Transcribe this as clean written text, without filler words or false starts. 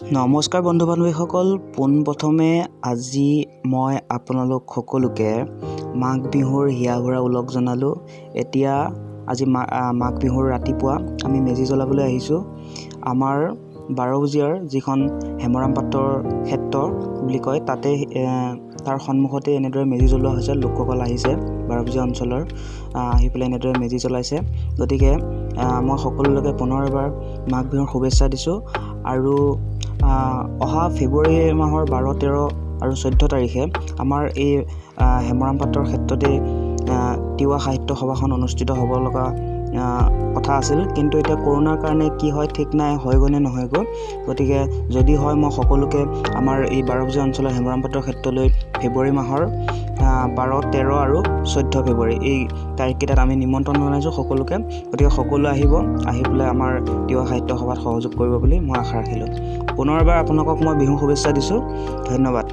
নমস্কাৰ বন্ধু বান্ধৱীসকল, পোনপ্ৰথমে আজি মই আপোনালোক সকলোকে মাঘ বিহুৰ হিয়া ভৰা ওলগ জনালোঁ। এতিয়া আজি মাঘ বিহুৰ ৰাতিপুৱা আমি মেজি জ্বলাবলৈ আহিছোঁ। আমাৰ 12 বজিয়াৰ যিখন হেমৰাম পাটৰ ক্ষেত্ৰ বুলি কয় তাতে তাৰ সন্মুখতে এনেদৰে মেজি জ্বলোৱা হৈছে। লোকসকল আহিছে 12 বজিয়া অঞ্চলৰ, আহি পেলাই এনেদৰে মেজি জ্বলাইছে। গতিকে মই সকলোলৈকে পুনৰ এবাৰ মাঘ বিহুৰ শুভেচ্ছা দিছোঁ। আৰু অহা ফেব্ৰুৱাৰী মাহৰ 12, 13 আৰু 14 তাৰিখে আমাৰ এই হেমৰাম পাটৰ ক্ষেত্ৰতে তিৱা সাহিত্য সভাখন অনুষ্ঠিত হ'ব লগা কথা আছিল, কিন্তু এতিয়া কৰোণাৰ কাৰণে কি হয় ঠিক নাই, হয়গৈ নে নহয়গৈ। গতিকে যদি হয় মই সকলোকে আমাৰ এই 12 বজিয়া অঞ্চলৰ হেমৰাম পাটৰ ক্ষেত্ৰলৈ ফেব্ৰুৱাৰী মাহৰ 12, 13 আৰু 14 ফেব্ৰুৱাৰী এই তাৰিখকেইটাত আমি নিমন্ত্ৰণ জনাইছোঁ সকলোকে। গতিকে সকলো আহিব, আহি পেলাই আমাৰ তিৱা সাহিত্য সভাত সহযোগ কৰিব বুলি মই আশা ৰাখিলোঁ। পুনৰবাৰ আপোনালোকক মই বিহুৰ শুভেচ্ছা দিছোঁ। ধন্যবাদ।